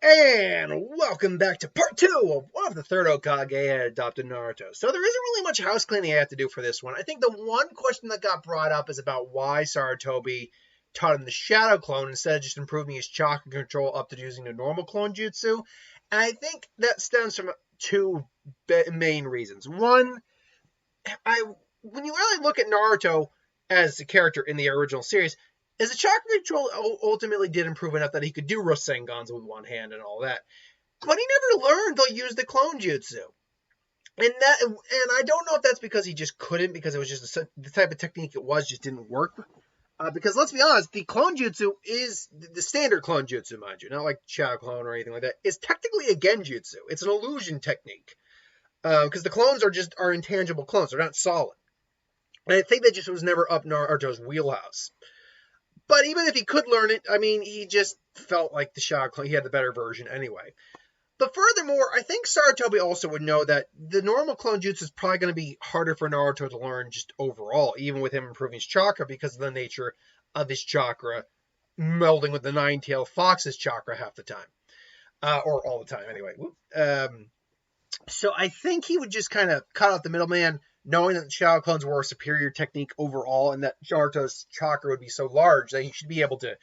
And welcome back to part 2 of what if the third Hokage had adopted Naruto. So there isn't really much house cleaning I have to do for this one. I think the one question that got brought up is about why Sarutobi taught him the Shadow Clone instead of just improving his chakra control up to using the normal clone jutsu. And I think that stems from two main reasons. One, when you really look at Naruto as a character in the original series, his chakra control ultimately did improve enough that he could do Rasengans with one hand and all that. But he never learned to use the clone jutsu. And I don't know if that's because he just couldn't, because it was just the type of technique it was just didn't work. Because let's be honest, the clone jutsu is the standard clone jutsu, mind you, not like Shadow Clone or anything like that. Is technically a genjutsu. It's an illusion technique. Because the clones are intangible clones. They're not solid. And I think that just was never up Naruto's wheelhouse. But even if he could learn it, I mean, he just felt like the Shadow Clone. He had the better version anyway. But furthermore, I think Sarutobi also would know that the normal clone jutsu is probably going to be harder for Naruto to learn just overall, even with him improving his chakra because of the nature of his chakra melding with the nine-tailed fox's chakra half the time. Or all the time, anyway. So I think he would just kind of cut out the middleman, knowing that the Shadow Clones were a superior technique overall, and that Naruto's chakra would be so large that he should be able to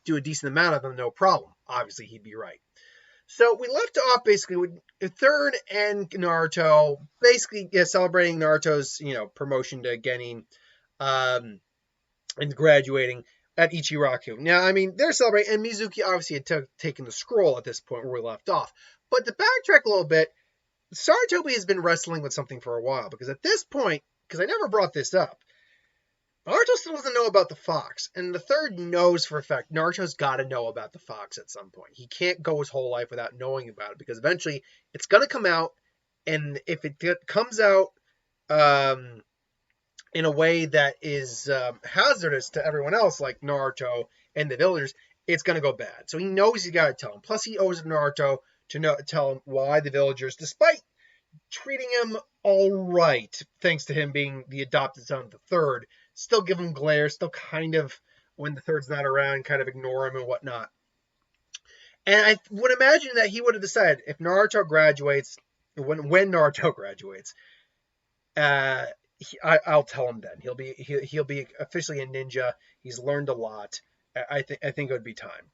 do a decent amount of them, no problem. Obviously, he'd be right. So we left off basically with Third and Naruto, basically celebrating Naruto's promotion to Genin, and graduating at Ichiraku. Now, I mean, they're celebrating, and Mizuki obviously had taken the scroll at this point where we left off. But to backtrack a little bit, Sarutobi has been wrestling with something for a while, because at this point, because I never brought this up, Naruto still doesn't know about the fox, and the Third knows for a fact Naruto's got to know about the fox at some point. He can't go his whole life without knowing about it, because eventually it's going to come out, and if it comes out in a way that is hazardous to everyone else, like Naruto and the villagers, it's going to go bad. So he knows he's got to tell him. Plus, he owes Naruto to tell him why the villagers, despite treating him all right, thanks to him being the adopted son of the Third, still give him glare, still kind of, when the Third's not around, kind of ignore him and whatnot. And I would imagine that he would have decided, if Naruto graduates, when Naruto graduates, I'll tell him then. He'll be officially a ninja. He's learned a lot. I think it would be time.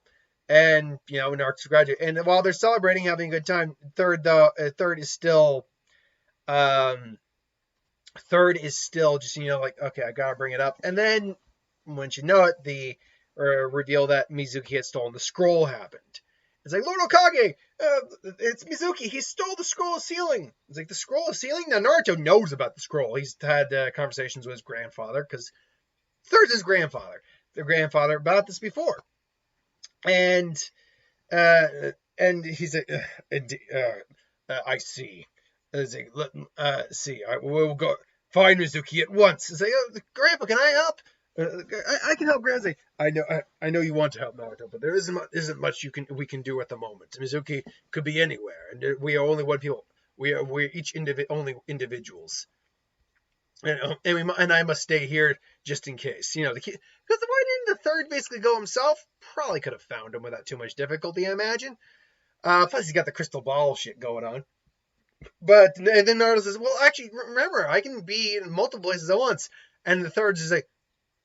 And Naruto's graduate. And while they're celebrating, having a good time, Third is still just like, okay, I gotta bring it up. And then once you know it, the reveal that Mizuki had stolen the scroll happened. It's like, Lord Hokage, it's Mizuki. He stole the scroll of sealing. It's like, the scroll of sealing? Now, Naruto knows about the scroll. He's had conversations with his grandfather, because Third's his grandfather. Their grandfather about this before. And he's like, I see. It's like, see, we'll go find Mizuki at once. It's like, Grandpa, can I help? I can help, Grandpa. I know you want to help Naruto, but there isn't much we can do at the moment. Mizuki could be anywhere, and we are only one people. We're each only individuals. And I must stay here just in case. Because why didn't the Third basically go himself? Probably could have found him without too much difficulty, I imagine. Plus, he's got the crystal ball shit going on. But and then Naruto says, well, actually, remember, I can be in multiple places at once. And the Third's is like,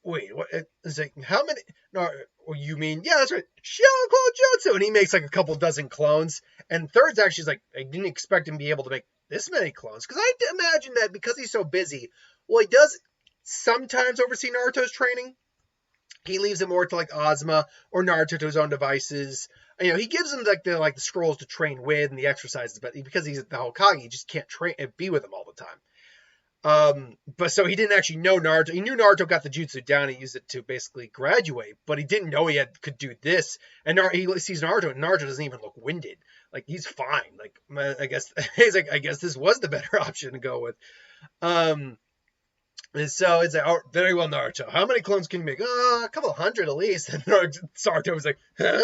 wait, what? It's like, how many? No, you mean, yeah, that's right, Shadow Clone Jutsu. And he makes like a couple dozen clones. And Third's actually is like, I didn't expect him to be able to make this many clones. Because I imagine that because he's so busy, well, he does sometimes oversee Naruto's training. He leaves it more to like Ozma or Naruto to his own devices. He gives him like the scrolls to train with and the exercises, but because he's the Hokage, he just can't be with him all the time. But so he didn't actually know Naruto. He knew Naruto got the jutsu down. He used it to basically graduate, but he didn't know he could do this. And he sees Naruto, and Naruto doesn't even look winded. Like, he's fine. Like, I guess he's like, I guess this was the better option to go with. And so it's like, oh, very well, Naruto. How many clones can you make? A couple hundred at least. And Naruto was like, huh?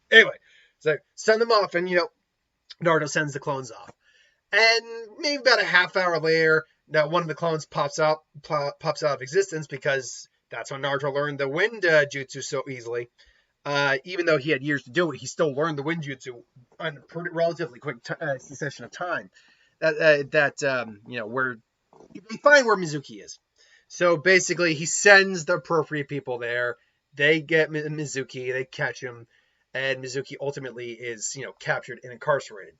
Anyway, it's like, send them off, and Naruto sends the clones off. And maybe about a half hour later, that one of the clones pops out of existence, because that's when Naruto learned the wind jutsu so easily. Even though he had years to do it, he still learned the Winjutsu on a pretty relatively quick succession of time. Where they find where Mizuki is. So basically, he sends the appropriate people there. They get Mizuki, they catch him, and Mizuki ultimately is, captured and incarcerated.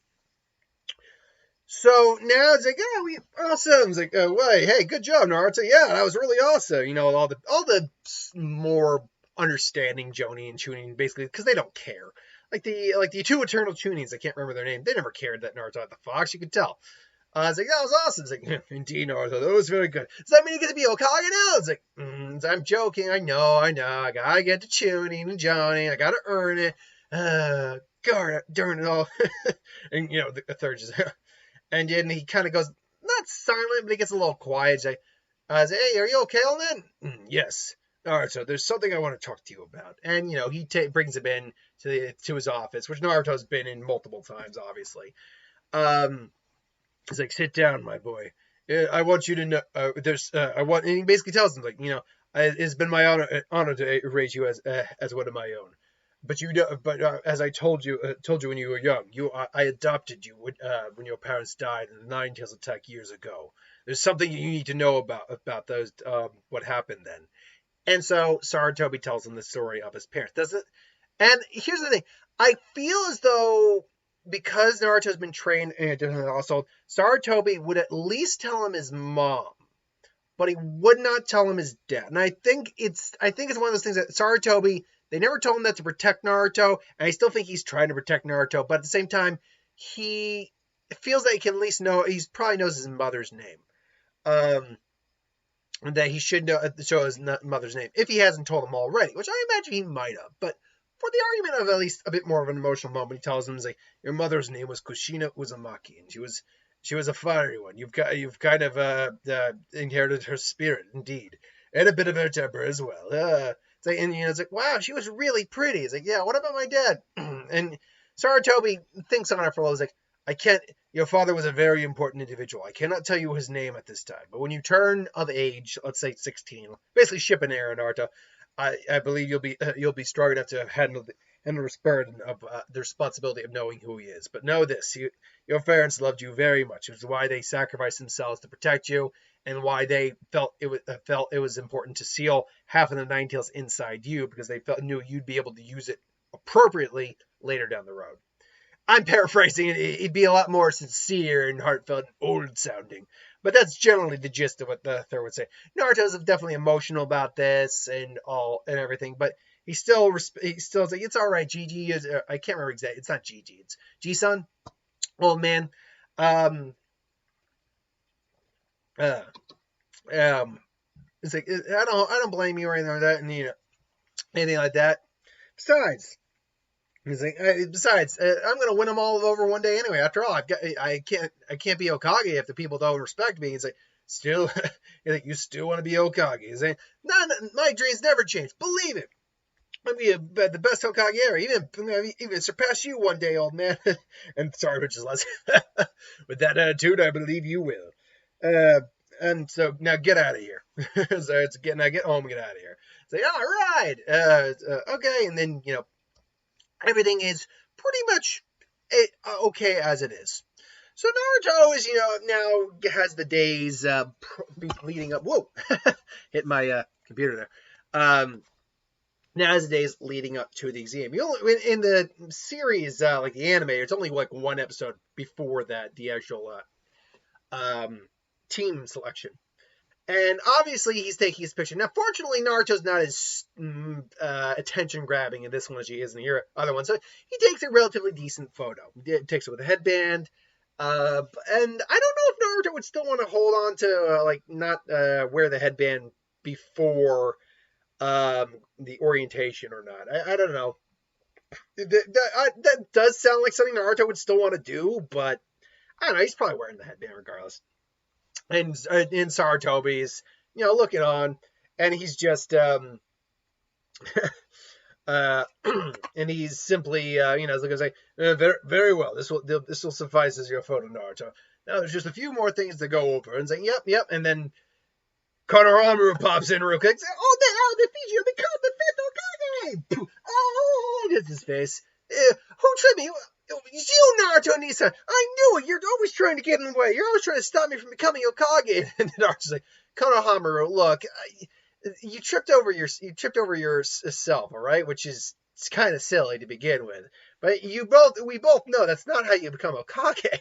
So now it's like, oh, awesome. It's like, oh, wait, hey, good job, Naruto. Yeah, that was really awesome. All the more understanding Jonin and Chunin, basically, because they don't care. Like the two eternal Chunins, I can't remember their name. They never cared that Naruto had the fox. You could tell. It's like, that was awesome. It's like, indeed, Naruto, that was very good. Does that mean you get to be Hokage now? It's like, I'm joking. I know. I gotta get to Chunin and Jonin. I gotta earn it. God, darn it all. And, the third just, and then he kind of goes, not silent, but he gets a little quiet. He's like, hey, are you okay on that? Yes. All right, so there's something I want to talk to you about. And, he brings him in to his office, which Naruto's been in multiple times, obviously. He's like, sit down, my boy. I want you to know, and he basically tells him, like, it's been my honor to raise you as one of my own. But as I told you when you were young, I adopted you when your parents died in the Nine Tails attack years ago. There's something you need to know about those, what happened then. And so Sarutobi tells him the story of his parents. Does it? And here's the thing. I feel as though because Naruto's been trained in a different household, Sarutobi would at least tell him his mom, but he would not tell him his dad. And I think it's one of those things that Sarutobi, they never told him that to protect Naruto, and I still think he's trying to protect Naruto, but at the same time, he feels that he can at least know, he probably knows his mother's name. That he should show his mother's name, if he hasn't told him already, which I imagine he might have, but for the argument of at least a bit more of an emotional moment, he tells him, like, your mother's name was Kushina Uzumaki, and she was a fiery one. You've kind of inherited her spirit, indeed, and a bit of her temper as well. It's like, wow, she was really pretty. It's like, yeah, what about my dad? And Sarutobi thinks on it for a while. He's like, your father was a very important individual. I cannot tell you his name at this time, but when you turn of age, let's say 16, basically shipping air, Naruto, I believe you'll be strong enough to handle the burden of the responsibility of knowing who he is. But know this: your parents loved you very much. It was why they sacrificed themselves to protect you, and why they felt it was important to seal half of the Nine Tails inside you, because they knew you'd be able to use it appropriately later down the road. I'm paraphrasing it. It'd be a lot more sincere and heartfelt and old sounding. But that's generally the gist of what the third would say. Naruto's definitely emotional about this and everything, but he's still like, it's all right. Gigi is, I can't remember exactly. It's not Gigi. It's G-san. Old man. It's like, I don't blame you or anything like that, and anything like that. Besides, he's like, I'm gonna win them all over one day anyway. After all, I can't be Hokage if the people don't respect me. He's like, still, you still want to be Hokage? He's like, no, my dreams never change. Believe it. I'll be the best Hokage ever. Even surpass you one day, old man. And sorry, which is less. With that attitude, I believe you will. And so now get out of here. So now get home and get out of here. It's like, all right, okay, and then everything is pretty much okay as it is. So Naruto is, now has the days leading up. Whoa, hit my computer there. Now has the days leading up to the exam. In the series, like the anime, it's only like one episode before that, the actual team selection. And obviously, he's taking his picture. Now, fortunately, Naruto's not as attention-grabbing in this one as he is in the other one. So he takes a relatively decent photo. He takes it with a headband. And I don't know if Naruto would still want to hold on to, not wear the headband before the orientation or not. I don't know. That does sound like something Naruto would still want to do, but I don't know. He's probably wearing the headband regardless. And in Sarutobi's, looking on, and he's just, and he's simply, looking like, very, very well. This will suffice as your photo, Naruto. Now there's just a few more things to go over, and saying, yep, and then Konohamaru pops in real quick, saying, oh, they feature become the fifth Oh, gets his face. Who tripped me? It's you, Naruto Nisa. I knew it. You're always trying to get in the way. You're always trying to stop me from becoming Hokage. And Naruto's like, Konohamaru, look, you tripped over yourself, all right? Which is it's kind of silly to begin with. But we both know that's not how you become Hokage.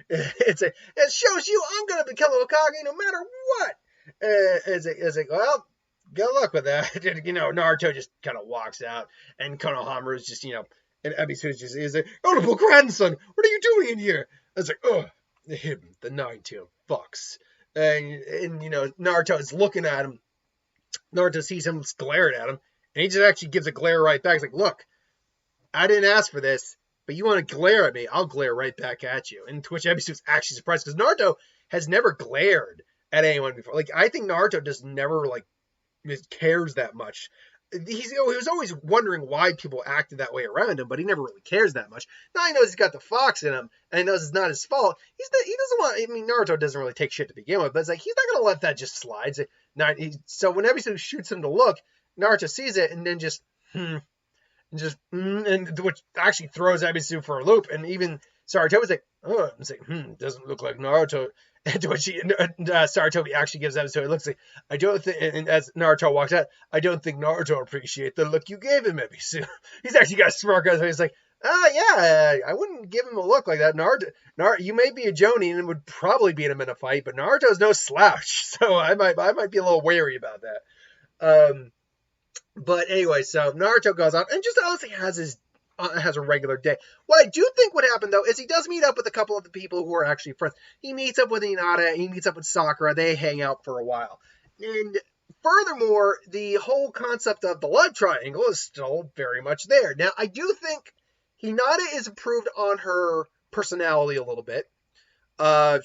It shows you I'm gonna become a Hokage no matter what. It's like, well, good luck with that. Naruto just kind of walks out, and Konohamaru is just, and Ebisu's just is like, honorable grandson, what are you doing in here? I was like, him, the nine-tailed fox. And Naruto is looking at him. Naruto sees him glaring at him, and he just actually gives a glare right back. He's like, look, I didn't ask for this, but you want to glare at me, I'll glare right back at you. And to which Ebisu's actually surprised, because Naruto has never glared at anyone before. Like, I think Naruto just never, cares that much. He was always wondering why people acted that way around him, but he never really cares that much. Now he knows he's got the fox in him, and he knows it's not his fault. Naruto doesn't really take shit to begin with, but it's like, he's not going to let that just slide. So when Ebisu shoots him to look, Naruto sees it, and then which actually throws Ebisu for a loop, and even Sarutobi's like, doesn't look like Naruto. And to which Sarutobi actually gives Ebisu a look. Like, I don't think, and as Naruto walks out, I don't think Naruto appreciates the look you gave him, Ebisu. He's actually got a smirk on his face. He's like, I wouldn't give him a look like that. Naruto, you may be a Jonin and would probably beat him in a fight, but Naruto's no slouch, so I might be a little wary about that. But anyway, so Naruto goes out and just honestly has a regular day. What I do think would happen, though, is he does meet up with a couple of the people who are actually friends. He meets up with Hinata, he meets up with Sakura, they hang out for a while. And furthermore, the whole concept of the love triangle is still very much there. Now, I do think Hinata is improved on her personality a little bit.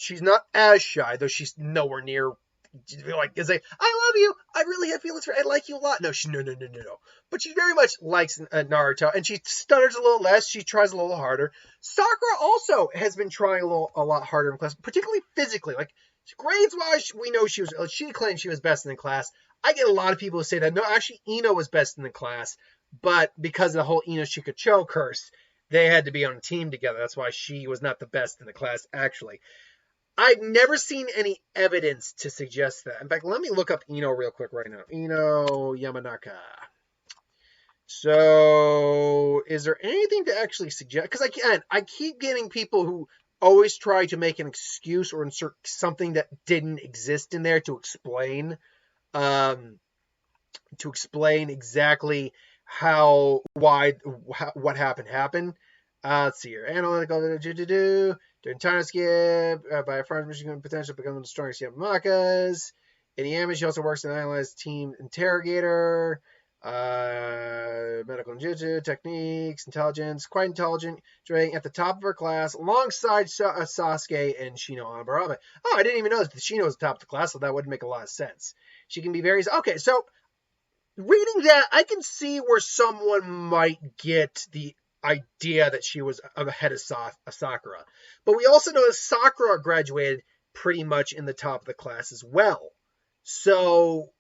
She's not as shy, though she's nowhere near is like, I love you, I really have feelings for, I like you a lot. No. But she very much likes Naruto, and she stutters a little less, she tries a little harder. Sakura also has been trying a lot harder in class, particularly physically. Like, grades-wise, we know she claimed she was best in the class. I get a lot of people who say that, no, actually, Ino was best in the class, but because of the whole Ino Shikacho curse, they had to be on a team together. That's why she was not the best in the class, actually. I've never seen any evidence to suggest that. In fact, let me look up Ino real quick right now. Ino Yamanaka. So, is there anything to actually suggest? Because I keep getting people who always try to make an excuse or insert something that didn't exist in there to explain exactly what happened. Let's see here. Analytical during time skip by a front machine potential becoming the strongest Yamamakas. In the image, she also works as an analyzed team interrogator. Medical ninjutsu, techniques, intelligence, quite intelligent, training at the top of her class alongside Sasuke and Shino Ambarame. Oh, I didn't even notice that Shino was the top of the class, so that would make a lot of sense. She can be very... Okay, so reading that, I can see where someone might get the idea that she was ahead of Sakura. But we also know that Sakura graduated pretty much in the top of the class as well. So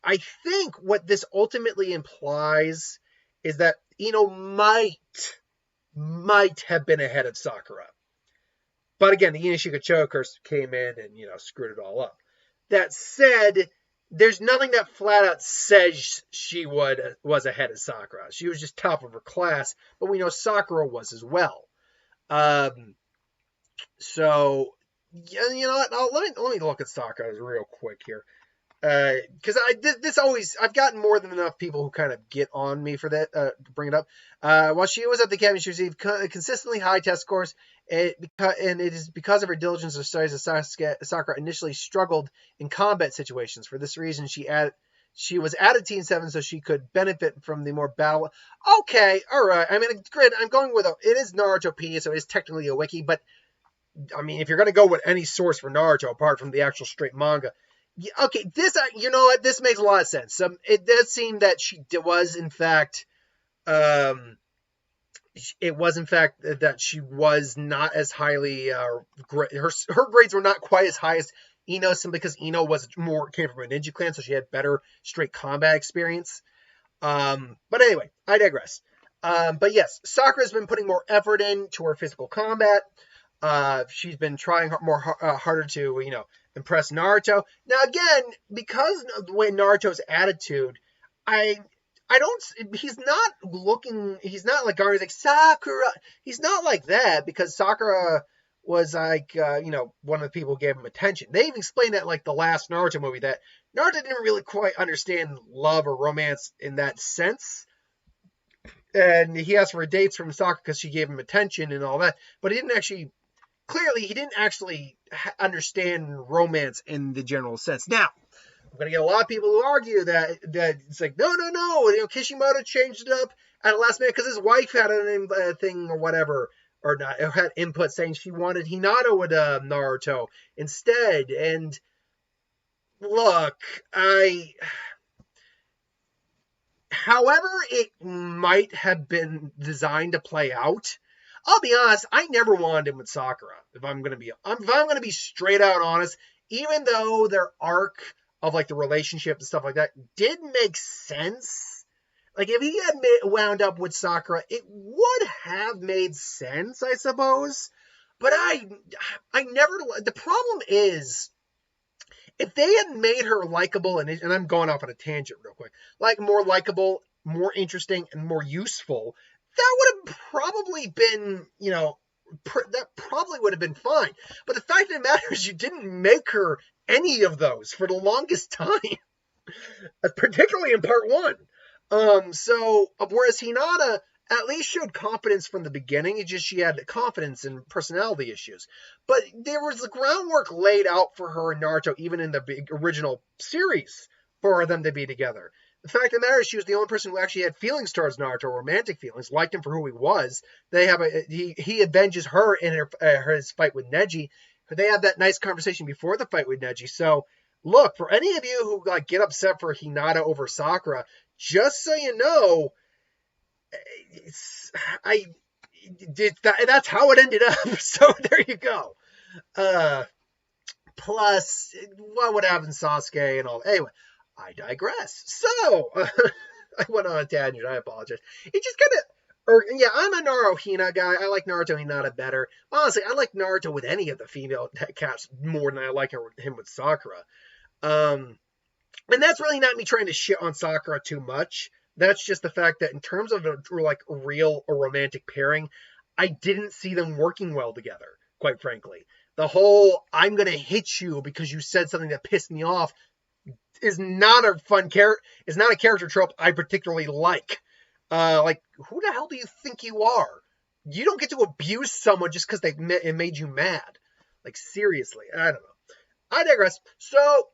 I think what this ultimately implies is that Ino might have been ahead of Sakura. But again, the Ino Shikacho curse came in and, screwed it all up. That said, there's nothing that flat out says she was ahead of Sakura. She was just top of her class, but we know Sakura was as well. So, let me look at Sakura real quick here. Because I've gotten more than enough people who kind of get on me for that, to bring it up. While she was at the academy, she received consistently high test scores, and it is because of her diligence of studies that Sakura initially struggled in combat situations. For this reason, she was added Team 7 so she could benefit from the more battle. Okay, alright. I mean, granted, I'm going with it is Narutopedia, so it is technically a wiki, but I mean, if you're going to go with any source for Naruto apart from the actual straight manga, okay, this, you know what, this makes a lot of sense. It does seem that she was, in fact, that she was not as highly, her grades were not quite as high as Ino, simply because Ino came from a ninja clan, so she had better straight combat experience. But anyway, I digress. But yes, Sakura's been putting more effort into her physical combat. She's been trying harder to, impress Naruto. Now again, because of the way Naruto's attitude, I I don't. He's not like Gaara's like Sakura. He's not like that because Sakura was like, one of the people who gave him attention. They even explained that like the last Naruto movie that Naruto didn't really quite understand love or romance in that sense. And he asked for dates from Sakura because she gave him attention and all that. But he didn't actually understand romance in the general sense. Now, I'm going to get a lot of people who argue that it's like, no. Kishimoto changed it up at the last minute because his wife had a thing or whatever, or not, had input saying she wanted Hinata with Naruto instead. And look, however it might have been designed to play out, I'll be honest, I never wanted him with Sakura. If I'm gonna be straight out honest, even though their arc of like the relationship and stuff like that did make sense, like if he had wound up with Sakura, it would have made sense, I suppose. But I never. The problem is, if they had made her likable, and I'm going off on a tangent real quick, like more likable, more interesting, and more useful, that would have probably been, that probably would have been fine. But the fact of the matter is you didn't make her any of those for the longest time, particularly in part one. So, whereas Hinata at least showed confidence from the beginning, it's just she had confidence and personality issues. But there was the groundwork laid out for her and Naruto, even in the original series, for them to be together. The fact of the matter is she was the only person who actually had feelings towards Naruto, romantic feelings, liked him for who he was. He avenges her in his fight with Neji. They have that nice conversation before the fight with Neji. So, look, for any of you who get upset for Hinata over Sakura, just so you know, that's how it ended up. So there you go. Plus, what would happen Sasuke and all. Anyway, I digress. So, I went on a tangent. I apologize. It just kind of... yeah, I'm a Naruto Hina guy. I like Naruto Hinata better. Honestly, I like Naruto with any of the female cats more than I like him with Sakura. And that's really not me trying to shit on Sakura too much. That's just the fact that in terms of a real or romantic pairing, I didn't see them working well together, quite frankly. The whole, I'm going to hit you because you said something that pissed me off is not a is not a character trope I particularly like. Who the hell do you think you are? You don't get to abuse someone just because it made you mad. Like, seriously, I don't know. I digress. So,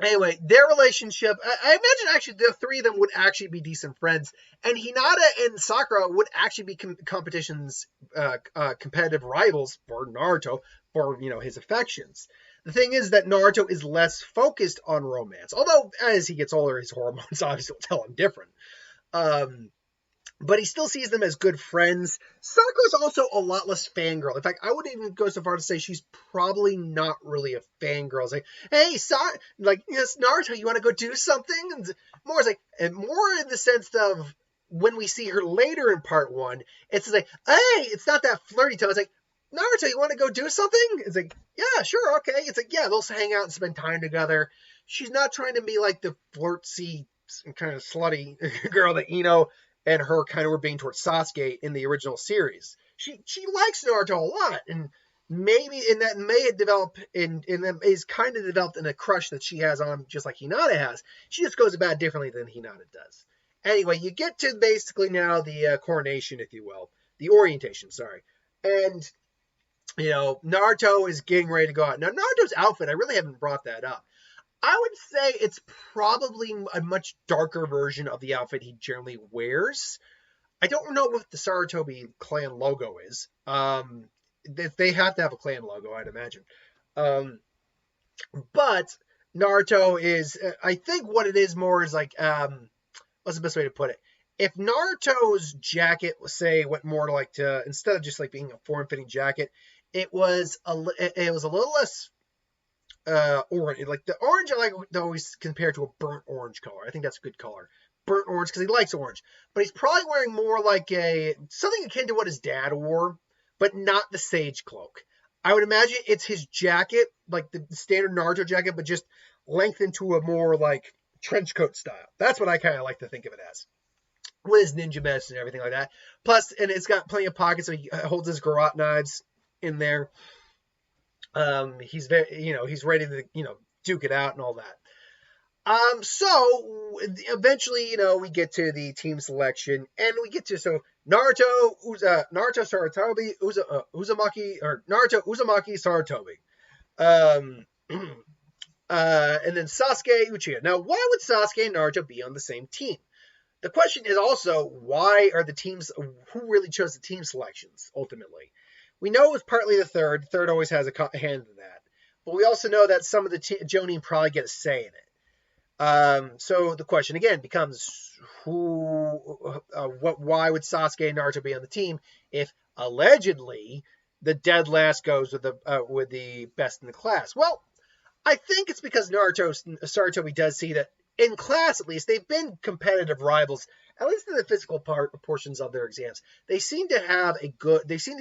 anyway, their relationship, I imagine actually the three of them would actually be decent friends. And Hinata and Sakura would actually be competitions, competitive rivals for Naruto for, his affections. The thing is that Naruto is less focused on romance. Although, as he gets older, his hormones obviously will tell him different. But he still sees them as good friends. Sakura's also a lot less fangirl. In fact, I would even go so far to say she's probably not really a fangirl. It's like, hey, yes, Naruto, you want to go do something? And more in the sense of when we see her later in part one, it's like, hey, it's not that flirty tone. It's like, Naruto, you want to go do something? It's like, yeah, sure, okay. It's like, yeah, they'll hang out and spend time together. She's not trying to be like the flirtsy, kind of slutty girl that and her kind of were being towards Sasuke in the original series. She likes Naruto a lot, and maybe that may have developed is kind of developed in a crush that she has on him, just like Hinata has. She just goes about it differently than Hinata does. Anyway, you get to basically now the coronation, if you will, the orientation. Sorry, and Naruto is getting ready to go out. Now Naruto's outfit, I really haven't brought that up. I would say it's probably a much darker version of the outfit he generally wears. I don't know what the Sarutobi clan logo is. They have to have a clan logo, I'd imagine. But Naruto is, I think what it is more is like, what's the best way to put it? If Naruto's jacket, say, went more to instead of just like being a form-fitting jacket, it was a little less orange. Like the orange I like to always compare to a burnt orange color. I think that's a good color. burnt orange because he likes orange. But he's probably wearing more like something akin to what his dad wore, but not the sage cloak. I would imagine it's his jacket, like the standard Naruto jacket, but just lengthened to a more like trench coat style. That's what I kind of like to think of it as, with his ninja medicine and everything like that. Plus, and it's got plenty of pockets, so he holds his garrote knives in there. He's very, he's ready to, duke it out and all that. So eventually, we get to the team selection, and we get to Naruto, Sarutobi, Uzumaki, or Naruto, Uzumaki, Sarutobi, and then Sasuke, Uchiha. Now, why would Sasuke and Naruto be on the same team? The question is also, why are the teams, who really chose the team selections, ultimately? We know it was partly the third. The third always has a hand in that. But we also know that some of the Jonin probably get a say in it. So the question again becomes, why would Sasuke and Naruto be on the team if allegedly the dead last goes with the best in the class? Well, I think it's because Sarutobi does see that in class, at least, they've been competitive rivals, at least in the physical portions of their exams. They seem to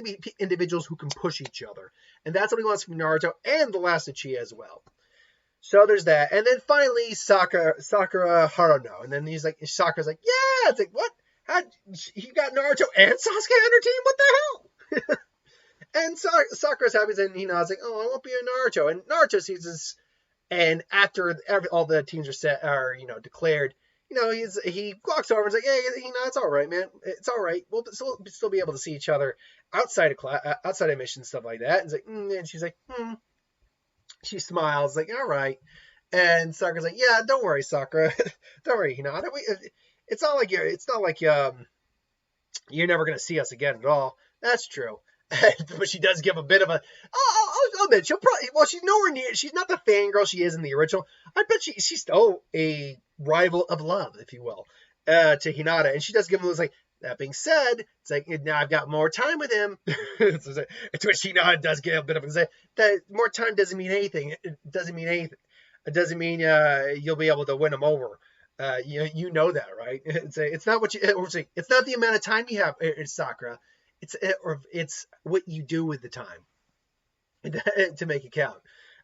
be individuals who can push each other. And that's what he wants from Naruto and the last Uchiha as well. So there's that. And then finally, Sakura Haruno. And then Sakura's like, yeah! It's like, what? You got Naruto and Sasuke on your team? What the hell? And Sakura's happy, and Hinata's like, oh, I won't be a Naruto. And Naruto sees this, and after all the teams are declared, he walks over and is like, hey, it's all right, man. It's all right. We'll still be able to see each other outside of class, outside of missions, stuff like that. And, and she's like, She smiles, like, all right. And Sakura's like, yeah, don't worry, Sakura. Don't worry, Hinata. It's not like you're never going to see us again at all. That's true. But she does give a bit of I'll admit, she'll probably, she's nowhere near, she's not the fangirl she is in the original. I bet she's still a rival of love, if you will, to Hinata. And she does give him like, that being said, it's like, now I've got more time with him. To which Hinata does get a bit of a say, that more time doesn't mean anything. It doesn't mean anything. It doesn't mean you'll be able to win him over. You know that, right? It's not what it's not the amount of time you have, it's Sakura. It's what you do with the time to make it count.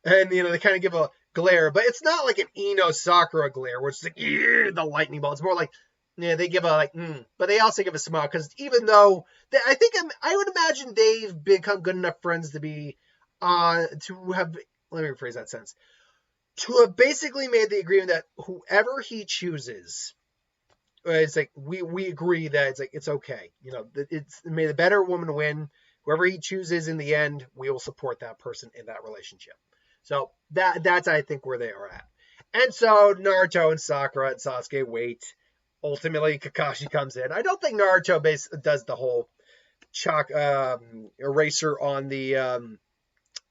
And, they kind of give a glare, but it's not like an Ino Sakura glare where it's like, the lightning ball. It's more like, they give a but they also give a smile, because even though I would imagine they've become good enough friends to be to have, let me rephrase that sentence, to have basically made the agreement that whoever he chooses, it's like we agree that it's like it's okay, it's may the better woman win. Whoever he chooses in the end, we will support that person in that relationship. So that's I think where they are at. And so Naruto and Sakura and Sasuke wait. Ultimately, Kakashi comes in. I don't think Naruto does the whole chalk eraser on the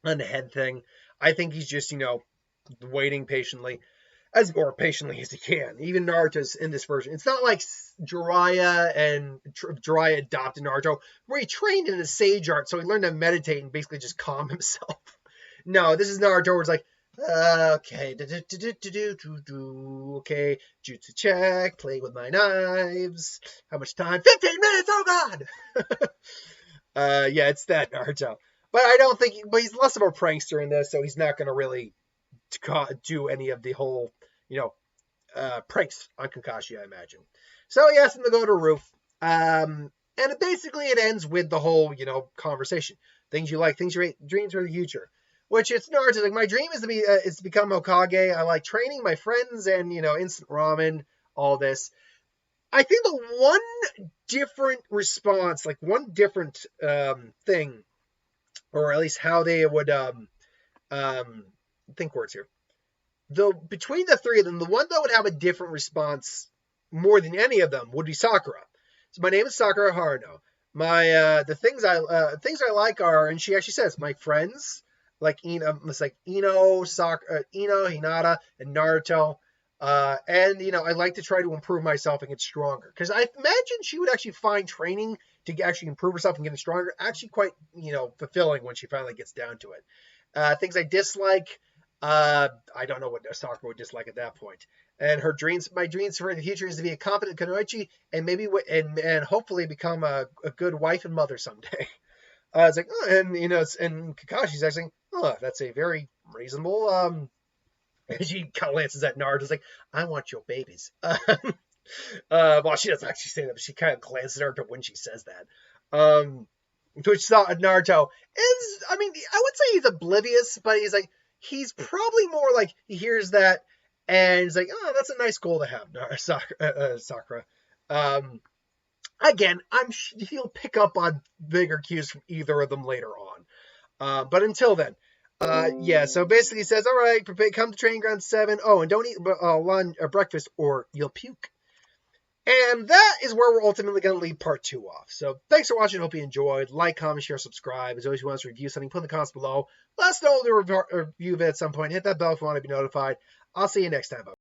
head thing. I think he's just waiting patiently, as more patiently as he can. Even Naruto's in this version. It's not like Jiraiya adopted Naruto, where he trained in the sage art, so he learned to meditate and basically just calm himself. No, this is Naruto where it's like, okay, okay, jutsu check, play with my knives. How much time? 15 minutes, oh god! Yeah, it's that Naruto. But I don't think, but he's less of a prankster in this, so he's not going to really do any of the whole, pranks on Kakashi, I imagine. So he asks him to go to a roof, and basically it ends with the whole, conversation. Things you like, things you hate, dreams for the future. Which it's Naruto, like, my dream is to become Hokage. I like training my friends and, instant ramen, all this. I think the one different response, like one different thing, or at least how they would think words here. Though between the three of them, the one that would have a different response more than any of them would be Sakura. So my name is Sakura Haruno. My the things I like are, and she actually says, my friends. Like it's like Ino, Hinata, and Naruto. And, I like to try to improve myself and get stronger. Because I imagine she would actually find training to actually improve herself and getting stronger actually quite, fulfilling when she finally gets down to it. Things I dislike, I don't know what Sakura would dislike at that point. And my dreams for the future is to be a competent kunoichi and maybe and hopefully become a good wife and mother someday. It's like, oh, and and Kakashi's actually, oh, that's a very reasonable. And she kind of glances at Naruto, it's like, I want your babies. Well, she doesn't actually say that, but she kind of glances at Naruto when she says that. Which Naruto is, I mean, I would say he's oblivious, but he's probably more like he hears that and he's like, oh, that's a nice goal to have, Sakura. Again, he'll pick up on bigger cues from either of them later on. But until then, yeah. So basically, he says, "All right, come to training ground 7. Oh, and don't eat lunch or breakfast, or you'll puke." And that is where we're ultimately going to leave part 2 off. So thanks for watching. Hope you enjoyed. Like, comment, share, subscribe. As always, if you want us to review something, put in the comments below. Let us know to review it at some point. Hit that bell if you want to be notified. I'll see you next time.